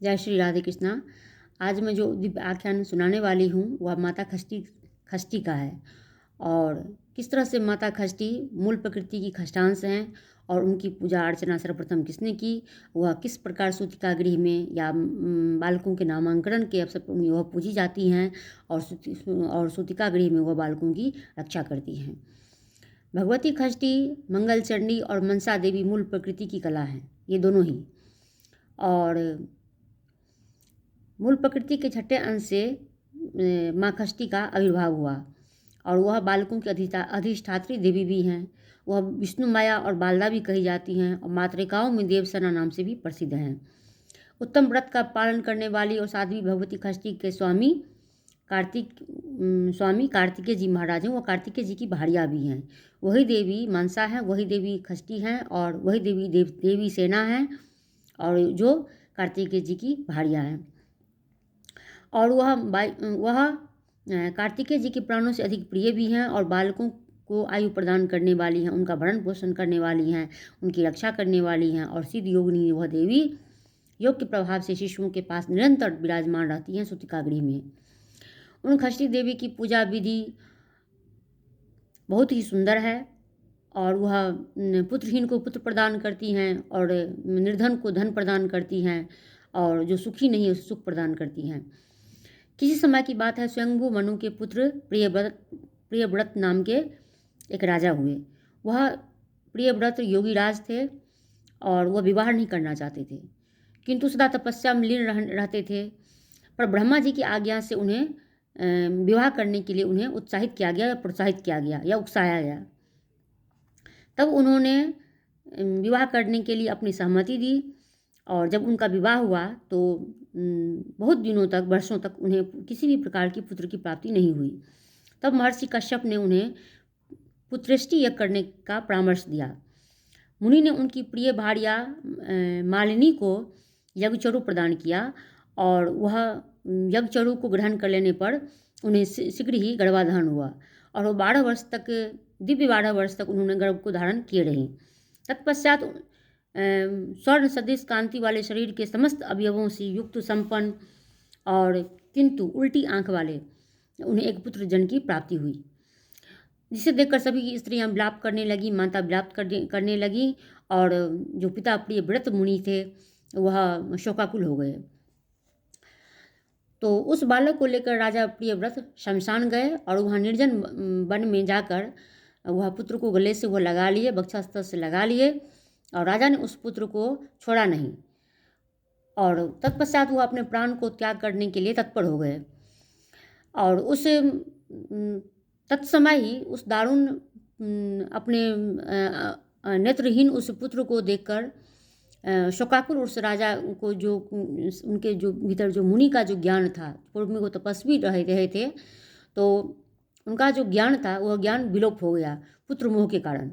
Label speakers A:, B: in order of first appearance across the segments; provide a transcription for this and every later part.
A: जय श्री राधे कृष्णा। आज मैं जो दिव्य आख्यान सुनाने वाली हूँ वह माता खष्टी का है। और किस तरह से माता खष्टी मूल प्रकृति की खष्टांश हैं और उनकी पूजा अर्चना सर्वप्रथम किसने की, वह किस प्रकार सूतिका गृह में या बालकों के नामांकन के अवसर पर वह पूजी जाती हैं और सूतिका गृह में वह बालकों की रक्षा करती हैं। भगवती खष्टी, मंगलचंडी और मनसा देवी मूल प्रकृति की कला हैं, ये दोनों ही। और मूल प्रकृति के छठे अंश से माँ खष्टी का आविर्भाव हुआ और वह बालकों की अधिष्ठात्री देवी भी हैं। वह विष्णु माया और बालदा भी कही जाती हैं और मातृकाओं में देवसेना नाम से भी प्रसिद्ध हैं। उत्तम व्रत का पालन करने वाली और साध्वी भगवती खष्टी के स्वामी कार्तिकेय जी महाराज हैं। वो कार्तिकेय जी की भारिया भी हैं। वही देवी मनसा है, वही देवी खष्टी हैं और वही देवी देवी सेना है और जो कार्तिकेय जी की भारिया हैं। और वह कार्तिकेय जी के प्राणों से अधिक प्रिय भी हैं और बालकों को आयु प्रदान करने वाली हैं, उनका भरण पोषण करने वाली हैं, उनकी रक्षा करने वाली हैं। और सिद्ध योगिनी वह देवी योग के प्रभाव से शिशुओं के पास निरंतर विराजमान रहती हैं सूतिका गृह में। उन खष्टी देवी की पूजा विधि बहुत ही सुंदर है और वह पुत्रहीन को पुत्र प्रदान करती हैं और निर्धन को धन प्रदान करती हैं और जो सुखी नहीं है उसे सुख प्रदान करती हैं। किसी समय की बात है, स्वयंभू मनु के पुत्र प्रियव्रत नाम के एक राजा हुए। वह प्रियव्रत योगीराज थे और वह विवाह नहीं करना चाहते थे, किंतु सदा तपस्या में लीन रहते थे। पर ब्रह्मा जी की आज्ञा से उन्हें विवाह करने के लिए उन्हें उत्साहित किया गया या प्रोत्साहित किया गया या उकसाया गया। तब उन्होंने विवाह करने के लिए अपनी सहमति दी और जब उनका विवाह हुआ तो बहुत दिनों तक, वर्षों तक उन्हें किसी भी प्रकार की पुत्र की प्राप्ति नहीं हुई। तब महर्षि कश्यप ने उन्हें पुत्रेष्टि यज्ञ करने का परामर्श दिया। मुनि ने उनकी प्रिय भार्या मालिनी को यज्ञचरु प्रदान किया और वह यज्ञचरु को ग्रहण कर लेने पर उन्हें शीघ्र ही गर्भाधान हुआ और वो 12 वर्ष तक उन्होंने गर्भ को धारण किए रही। तत्पश्चात स्वर्ण सदृश कांति वाले शरीर के समस्त अवयवों से युक्त संपन्न और किंतु उल्टी आंख वाले उन्हें एक पुत्र जन की प्राप्ति हुई, जिसे देखकर सभी की स्त्रियां विलाप करने लगी, माता विलाप करने लगी और जो पिता प्रियव्रत मुनि थे वह शोकाकुल हो गए। तो उस बालक को लेकर राजा प्रियव्रत शमशान गए और वहाँ निर्जन वन में जाकर वह पुत्र को गले से वह लगा लिए, वक्षस्थल से लगा लिए और राजा ने उस पुत्र को छोड़ा नहीं और तत्पश्चात वह अपने प्राण को त्याग करने के लिए तत्पर हो गए। और उस तत्समय ही उस दारुण अपने नेत्रहीन उस पुत्र को देखकर शोकाकुल उस राजा को, जो उनके जो भीतर जो मुनि का जो ज्ञान था, पूर्व में वो तपस्वी रहे थे, तो उनका जो ज्ञान था वह ज्ञान विलोप हो गया पुत्र मोह के कारण।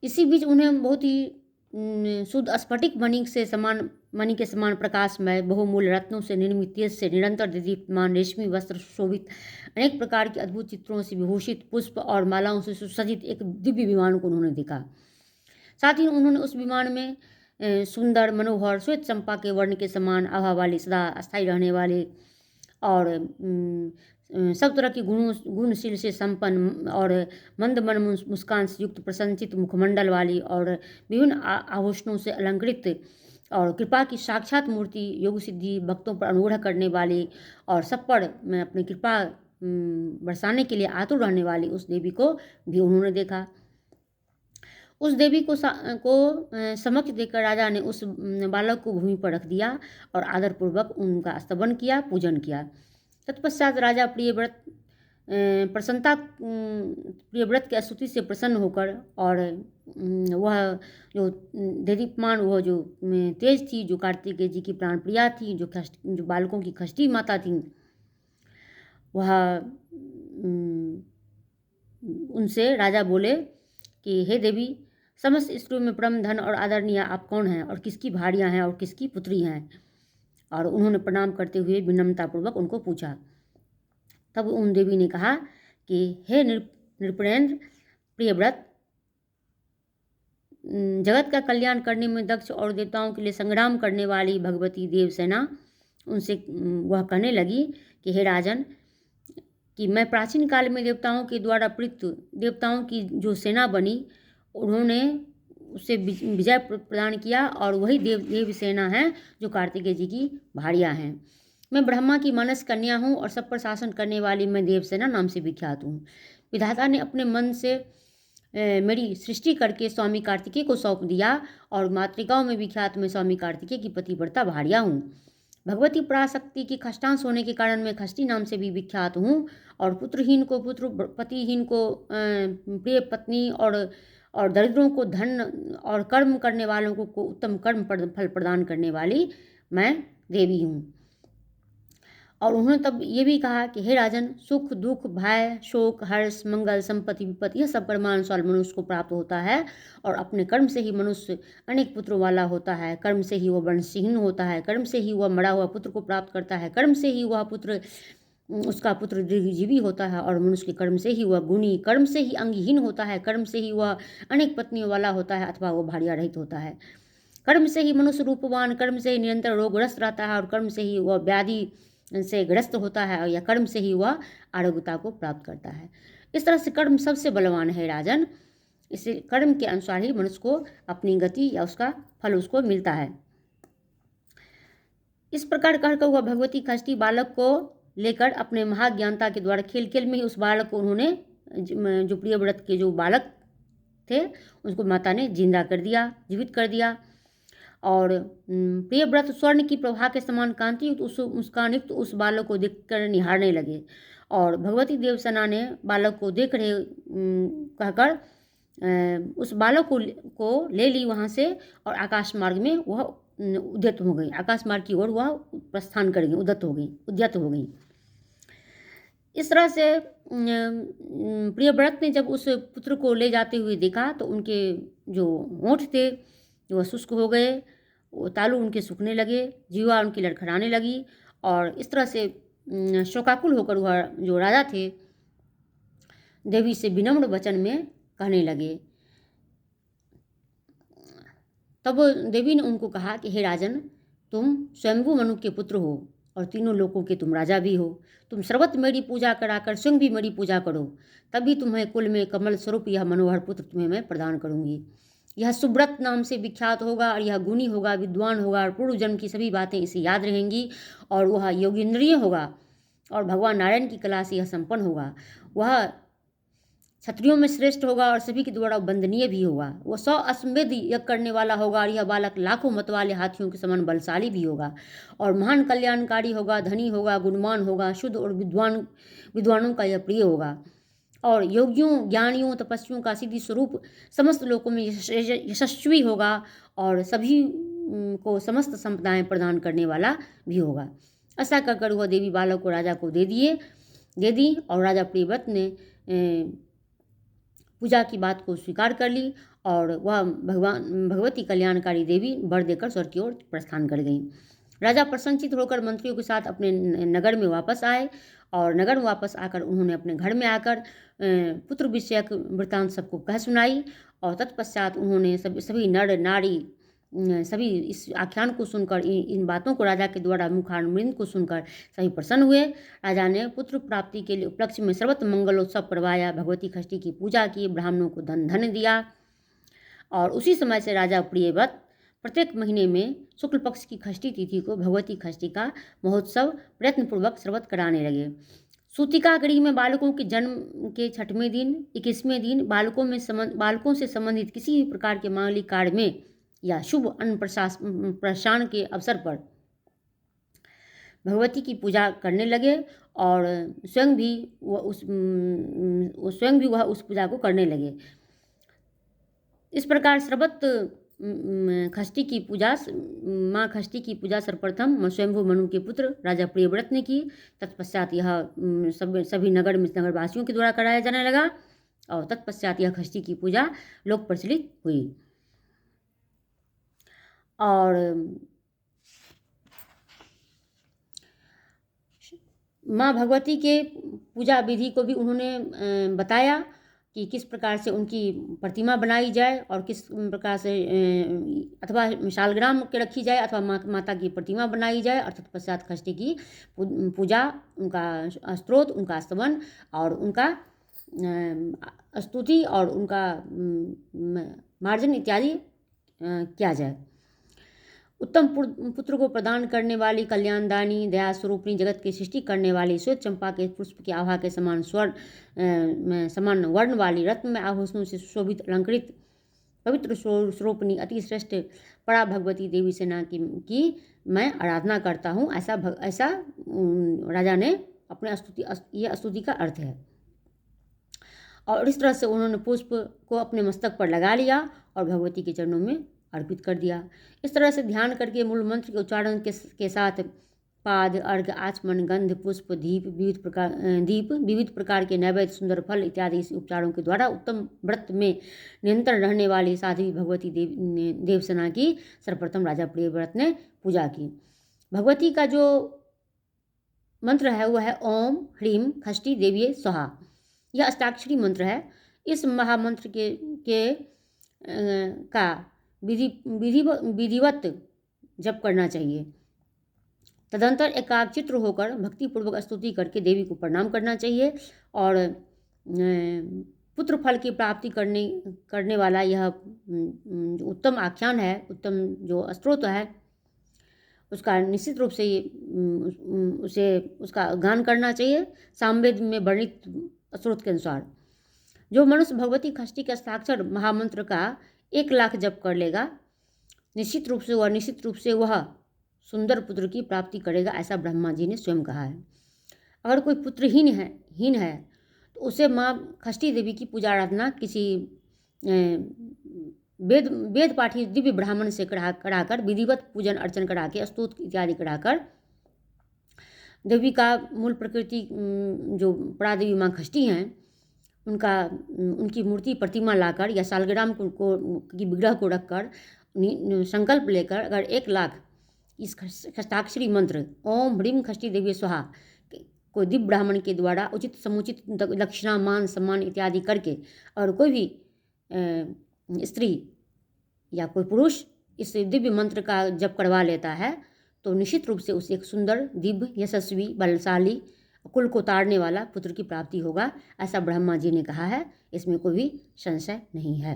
A: इसी बीच उन्हें बहुत ही शुद्ध स्फटिक मणि के समान प्रकाशमय बहुमूल्य रत्नों से निर्मित, तेज से निरंतर दीप्यमान रेशमी वस्त्र शोभित, अनेक प्रकार के अद्भुत चित्रों से विभूषित, पुष्प और मालाओं से सुसज्जित एक दिव्य विमान को उन्होंने देखा। साथ ही उन्होंने उस विमान में सुंदर मनोहर श्वेत चंपा के वर्ण के समान आभा वाले, सदा अस्थायी रहने वाले और सब तरह के गुणशील से संपन्न और मंद मन मुस्कान से युक्त प्रसन्नचित मुखमंडल वाली और विभिन्न आभूषणों से अलंकृत और कृपा की साक्षात मूर्ति, योग सिद्धि भक्तों पर अनुग्रह करने वाली और सब पर अपनी कृपा बरसाने के लिए आतुर रहने वाली उस देवी को भी उन्होंने देखा। उस देवी को समक्ष देखकर राजा ने उस बालक को भूमि पर रख दिया और आदरपूर्वक उनका स्तवन किया, पूजन किया। तत्पश्चात राजा प्रियव्रत की स्तुति से प्रसन्न होकर और वह जो देदीप्यमान, वह जो तेज थी, जो कार्तिकेय जी की प्राण प्रिया थी, जो बालकों की खष्टी माता थी, वह उनसे राजा बोले कि हे देवी, समस्त स्त्रियों में परम धन और आदरणीय आप कौन हैं और किसकी भारियां हैं और किसकी पुत्री हैं? और उन्होंने प्रणाम करते हुए विनम्रतापूर्वक उनको पूछा। तब उन देवी ने कहा कि हे नृपेंद्र प्रियव्रत, जगत का कल्याण करने में दक्ष और देवताओं के लिए संग्राम करने वाली भगवती देवसेना उनसे वह कहने लगी कि हे राजन, कि मैं प्राचीन काल में देवताओं के द्वारा प्रीत देवताओं की जो सेना बनी, उन्होंने उससे विजय प्रदान किया, और वही देव सेना है जो कार्तिकेय जी की भार्या हैं। मैं ब्रह्मा की मानस कन्या हूँ और सब पर शासन करने वाली मैं देवसेना नाम से विख्यात हूँ। विधाता ने अपने मन से मेरी सृष्टि करके स्वामी कार्तिकेय को सौंप दिया, और मातृकाओं में विख्यात मैं स्वामी कार्तिकेय की पतिव्रता भार्या हूँ। भगवती पराशक्ति की खष्टांश होने के कारण मैं खष्टी नाम से भी विख्यात हूँ, और पुत्रहीन को पुत्र, पतिहीन को प्रिय पत्नी, और दरिद्रों को धन, और कर्म करने वालों को उत्तम कर्म फल प्रदान करने वाली मैं देवी हूँ। और उन्होंने तब ये भी कहा कि हे राजन, सुख दुख भय शोक हर्ष मंगल संपत्ति विपत्ति यह सब कर्मानुसार मनुष्य को प्राप्त होता है, और अपने कर्म से ही मनुष्य अनेक पुत्रों वाला होता है। कर्म से ही वह वंशहीन होता है, कर्म से ही वह मरा हुआ पुत्र को प्राप्त करता है, कर्म से ही वह पुत्र उसका पुत्र दीर्घजीवी होता है, और मनुष्य के कर्म से ही वह गुणी, कर्म से ही अंगहीन होता है, कर्म से ही वह अनेक पत्नियों वाला होता है अथवा वह भार्या रहित होता है। कर्म से ही मनुष्य रूपवान, कर्म से ही निरंतर रोगग्रस्त रहता है, और कर्म से ही वह व्याधि से ग्रस्त होता है, या कर्म से ही वह आरोग्यता को प्राप्त करता है। इस तरह से कर्म सबसे बलवान है राजन। इसे कर्म के अनुसार ही मनुष्य को अपनी गति या उसका फल उसको मिलता है। इस प्रकार कहकर वह भगवती खष्टी बालक को लेकर अपने महाज्ञानता के द्वारा खेल खेल में ही उस बालक को उन्होंने, जो प्रियव्रत के जो बालक थे, उसको माता ने जिंदा कर दिया, जीवित कर दिया। और प्रियव्रत स्वर्ण की प्रभा के समान कांति उस मुस्कान युक्त उस बालक को देखकर निहारने लगे, और भगवती देवसेना ने बालक को देख रहे कहकर उस बालक को ले ली वहाँ से, और आकाश मार्ग में वह उद्यत हो गई, आकाश मार्ग की ओर वह प्रस्थान कर गई, उद्यत हो गई। इस तरह से प्रियव्रत ने जब उस पुत्र को ले जाते हुए देखा, तो उनके जो होंठ थे वह शुष्क हो गए, वो तालू उनके सूखने लगे, जीवा उनकी लड़खड़ाने लगी, और इस तरह से शोकाकुल होकर वह जो राजा थे देवी से विनम्र वचन में कहने लगे। तब देवी ने उनको कहा कि हे राजन, तुम स्वयंभू मनु के पुत्र हो, और तीनों लोकों के तुम राजा भी हो। तुम सर्वत्र मेरी पूजा कराकर स्वयं भी मेरी पूजा करो, तभी तुम्हें कुल में कमल स्वरूप यह मनोहर पुत्र तुम्हें मैं प्रदान करूँगी। यह सुब्रत नाम से विख्यात होगा, और यह गुणी होगा, विद्वान होगा, और पूर्व जन्म की सभी बातें इसे याद रहेंगी, और वह योगींद्रिय होगा, और भगवान नारायण की कला से यह संपन्न होगा। वह क्षत्रियों में श्रेष्ठ होगा, और सभी के द्वारा वंदनीय भी होगा। वह 100 अश्वमेध यज्ञ करने वाला होगा, और यह बालक लाखों मत वाले हाथियों के समान बलशाली भी होगा, और महान कल्याणकारी होगा, धनी होगा, गुणवान होगा, शुद्ध और विद्वानों का यह प्रिय होगा, और योगियों ज्ञानियों तपस्वियों का सिद्धि स्वरूप समस्त लोकों में यशस्वी होगा, और सभी को समस्त संपदाएं प्रदान करने वाला भी होगा। ऐसा कहकर वह देवी बालक को राजा को दे दी, और राजा प्रियव्रत ने पूजा की बात को स्वीकार कर ली, और वह भगवती कल्याणकारी देवी वर देकर स्वर्ग की ओर प्रस्थान कर गई। राजा प्रसन्नचित होकर मंत्रियों के साथ अपने नगर में वापस आए, और नगर में वापस आकर उन्होंने अपने घर में आकर पुत्र विषयक वृत्तांत सबको कह सुनाई, और तत्पश्चात उन्होंने सभी नर नारी सभी इस आख्यान को सुनकर, इन बातों को राजा के द्वारा मुखारविंद को सुनकर सभी प्रसन्न हुए। राजा ने पुत्र प्राप्ति के लिए उपलक्ष्य में सर्वत्र मंगलोत्सव करवाया, भगवती खष्टी की पूजा की, ब्राह्मणों को धन दिया, और उसी समय से राजा प्रियव्रत प्रत्येक महीने में शुक्ल पक्ष की खष्टी तिथि को भगवती खष्टी का महोत्सव प्रयत्नपूर्वक सर्वत्र कराने लगे। सूतिका गृह में बालकों के जन्म के 6वें दिन, 21वें दिन बालकों से संबंधित किसी भी प्रकार के मांगलिक कार्य में या शुभ अन्नप्राशन के अवसर पर भगवती की पूजा करने लगे, और स्वयं भी वह उस पूजा को करने लगे। इस प्रकार सर्वत्र खष्टी की पूजा, माँ खष्टी की पूजा सर्वप्रथम स्वयंभू मनु के पुत्र राजा प्रियव्रत ने की। तत्पश्चात यह सभी नगरवासियों के द्वारा कराया जाने लगा, और तत्पश्चात यह खष्टी की पूजा लोक प्रचलित हुई। और माँ भगवती के पूजा विधि को भी उन्होंने बताया। कि किस प्रकार से उनकी प्रतिमा बनाई जाए और किस प्रकार से अथवा शालग्राम के रखी जाए अथवा माता की प्रतिमा बनाई जाए और तत्पश्चात षष्ठी की पूजा, उनका स्तोत्र, उनका स्तवन और उनका स्तुति और उनका मार्जन इत्यादि किया जाए। उत्तम पुत्र को प्रदान करने वाली कल्याणदानी दया स्वरूपिणी जगत की सृष्टि करने वाली श्वेत चंपा के पुष्प की आभा के समान समान वर्ण वाली रत्न में आभूषणों से सुशोभित अलंकृत पवित्र स्वरूपिणी अति श्रेष्ठ परा भगवती देवी सेना की मैं आराधना करता हूँ। ऐसा राजा ने अपने यह स्तुति का अर्थ है। और इस तरह से उन्होंने पुष्प को अपने मस्तक पर लगा लिया और भगवती के चरणों में अर्पित कर दिया। इस तरह से ध्यान करके मूल मंत्र के उच्चारण के साथ पाद, अर्घ, आचमन, गंध, पुष्प, दीप, विविध प्रकार के नैवेद्य, सुंदर फल इत्यादि इस उपचारों के द्वारा उत्तम व्रत में निरंतर रहने वाली साध्वी भगवती देवसेना की सर्वप्रथम राजा प्रियव्रत ने पूजा की। भगवती का जो मंत्र है वह है ओम ह्रीम षष्ठी देवी स्वाहा। यह अष्टाक्षरी मंत्र है। इस महामंत्र का विधिवत जप करना चाहिए। तदंतर एकाग्रचित्त होकर भक्तिपूर्वक स्तुति करके देवी को प्रणाम करना चाहिए और पुत्र फल की प्राप्ति करने वाला यह उत्तम आख्यान है, उत्तम जो स्तोत्र है, उसका निश्चित रूप से उसका गान करना चाहिए सामवेद में वर्णित स्रोत के अनुसार। जो मनुष्य भगवती षष्ठी के हस्ताक्षर महामंत्र का 1 लाख जप कर लेगा, निश्चित रूप से वह सुंदर पुत्र की प्राप्ति करेगा, ऐसा ब्रह्मा जी ने स्वयं कहा है। अगर कोई पुत्रहीन है तो उसे माँ षष्ठी देवी की पूजा आराधना किसी वेद पाठी दिव्य ब्राह्मण से कराकर विधिवत पूजन अर्चन करा के स्तोत्र इत्यादि कराकर देवी का मूल प्रकृति जो परादेवी माँ षष्ठी हैं उनकी मूर्ति प्रतिमा लाकर या सालग्राम की विग्रह को रखकर संकल्प लेकर अगर 1 लाख इस हस्ताक्षरी मंत्र ओम ह्रीम षष्ठी देवी स्वाहा कोई दिव्य ब्राह्मण के द्वारा उचित समुचित दक्षिणा, मान, सम्मान इत्यादि करके और कोई भी स्त्री या कोई पुरुष इस दिव्य मंत्र का जप करवा लेता है तो निश्चित रूप से उसे एक सुंदर, दिव्य, यशस्वी, बलशाली, कुल को तारने वाला पुत्र की प्राप्ति होगा, ऐसा ब्रह्मा जी ने कहा है। इसमें कोई भी संशय नहीं है।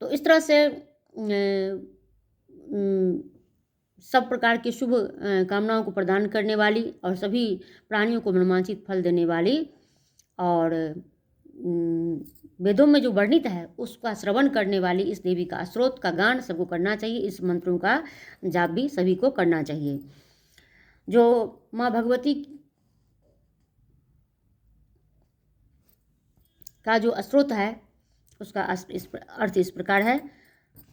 A: तो इस तरह से सब प्रकार के शुभ कामनाओं को प्रदान करने वाली और सभी प्राणियों को मनोवांछित फल देने वाली और वेदों में जो वर्णित है उसका श्रवण करने वाली इस देवी का स्तोत्र का गान सबको करना चाहिए। इस मंत्रों का जाप भी सभी को करना चाहिए। जो माँ भगवती का जो स्तोत्र है उसका अर्थ इस प्रकार है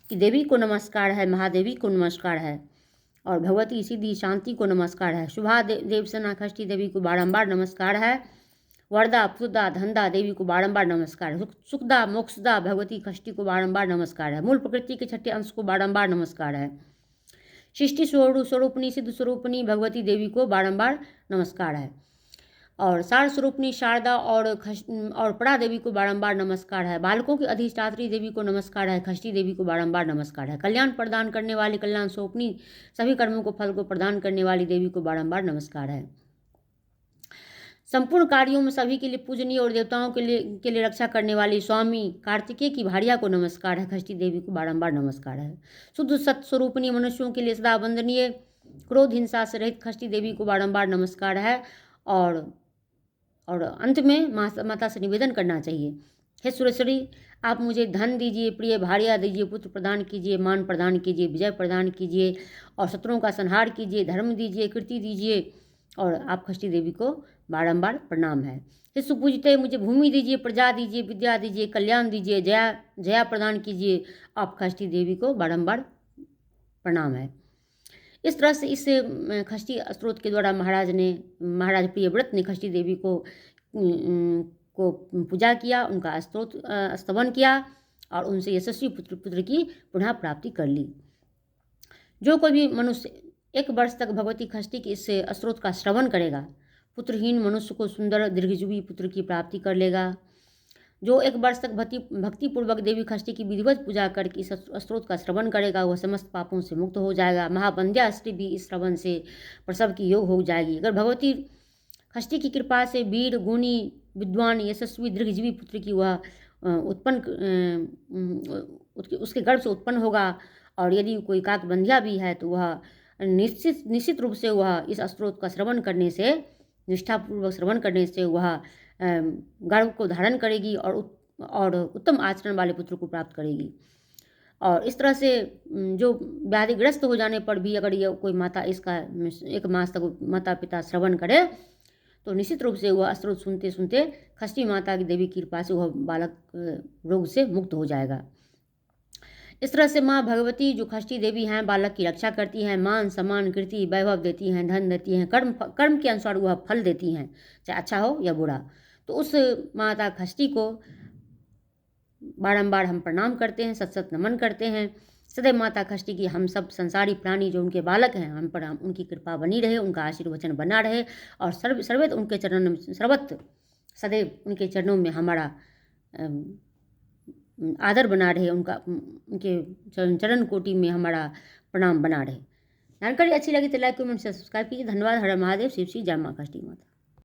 A: कि देवी को नमस्कार है, महादेवी को नमस्कार है और भगवती सिद्धि शांति को नमस्कार है। शुभा देवसेना षष्ठी देवी को बारंबार नमस्कार है। वरदा पुदा धनदा देवी को बारंबार नमस्कार है। सुखदा मोक्षदा भगवती षष्ठी को बारंबार नमस्कार है। मूल प्रकृति के छठे अंश को बारंबार नमस्कार है। सृष्टि स्वरूपिणी सिद्ध स्वरूपिणी भगवती देवी को बारंबार नमस्कार है और सार स्वरूपिणी शारदा और परा देवी को बारंबार नमस्कार है। बालकों की अधिष्ठात्री देवी को नमस्कार है। षष्ठी देवी को बारंबार नमस्कार है। कल्याण प्रदान करने वाली कल्याण स्वरूपिणी सभी कर्मों को फल को प्रदान करने वाली देवी को बारंबार नमस्कार है। संपूर्ण कार्यों में सभी के लिए पूजनीय और देवताओं के लिए रक्षा करने वाली स्वामी कार्तिकेय की भार्या को नमस्कार है। षष्ठी देवी को बारंबार नमस्कार है। शुद्ध सत्य स्वरूपिणी मनुष्यों के लिए सदा वंदनीय क्रोध हिंसा से रहित षष्ठी देवी को बारंबार नमस्कार है और अंत में माता से निवेदन करना चाहिए, हे सुरेश्वरी आप मुझे धन दीजिए, प्रिय भार्या दीजिए, पुत्र प्रदान कीजिए, मान प्रदान कीजिए, विजय प्रदान कीजिए और शत्रुओं का संहार कीजिए, धर्म दीजिए, कीर्ति दीजिए और आप षष्ठी देवी को बारंबार प्रणाम है। हे सुपूजिते मुझे भूमि दीजिए, प्रजा दीजिए, विद्या दीजिए, कल्याण दीजिए, जया प्रदान कीजिए, आप षष्ठी देवी को बारंबार प्रणाम है। इस तरह से इस षष्ठी स्तोत्र के द्वारा महाराज प्रियव्रत ने षष्ठी देवी को पूजा किया, उनका स्तवन किया और उनसे यशस्वी पुत्र की पुनः प्राप्ति कर ली। जो कोई भी मनुष्य 1 वर्ष तक भगवती षष्ठी की इस स्तोत्र का श्रवण करेगा पुत्रहीन मनुष्य को सुंदर दीर्घजीवी पुत्र की प्राप्ति कर लेगा। जो 1 वर्ष तक भक्तिपूर्वक देवी षष्ठी की विधिवत पूजा करके इस स्त्रोत का श्रवण करेगा, वह समस्त पापों से मुक्त हो जाएगा। महावंद्या स्त्री भी इस श्रवण से प्रसव की योग हो जाएगी। अगर भगवती षष्ठी की कृपा से वीर, गुणी, विद्वान, यशस्वी, दीर्घजीवी पुत्र की वह उसके गर्भ से उत्पन्न होगा, और यदि कोई काकबंधिया भी है तो वह निश्चित रूप से वह इस स्त्रोत का श्रवण करने से, निष्ठापूर्वक श्रवण करने से वह गर्भ को धारण करेगी और उत्तम आचरण वाले पुत्र को प्राप्त करेगी। और इस तरह से जो व्याधिग्रस्त हो जाने पर भी अगर ये कोई माता इसका 1 मास तक माता पिता श्रवण करे तो निश्चित रूप से वह स्त्रोत सुनते सुनते षष्ठी माता की देवी की कृपा से वह बालक रोग से मुक्त हो जाएगा। इस तरह से माँ भगवती जो षष्ठी देवी हैं, बालक की रक्षा करती हैं, मान सम्मान कीर्ति वैभव देती हैं, धन देती हैं, कर्म के अनुसार वह फल देती हैं, चाहे अच्छा हो या बुरा। तो उस माता षष्ठी को बारंबार हम प्रणाम करते हैं, सत नमन करते हैं। सदैव माता षष्ठी की हम सब संसारी प्राणी जो उनके बालक हैं, हम पर उनकी कृपा बनी रहे, उनका आशीर्वचन बना रहे, और सर्वत्र उनके चरणों में, सर्वत्र सदैव उनके चरणों में हमारा आदर बना रहे, उनके चरण कोटि में हमारा प्रणाम बना रहे। जानकारी अच्छी लगी तो लाइक कमेंट सब्सक्राइब कीजिए। धन्यवाद। हर महादेव। शिव श्री जय माँ षष्ठी माता।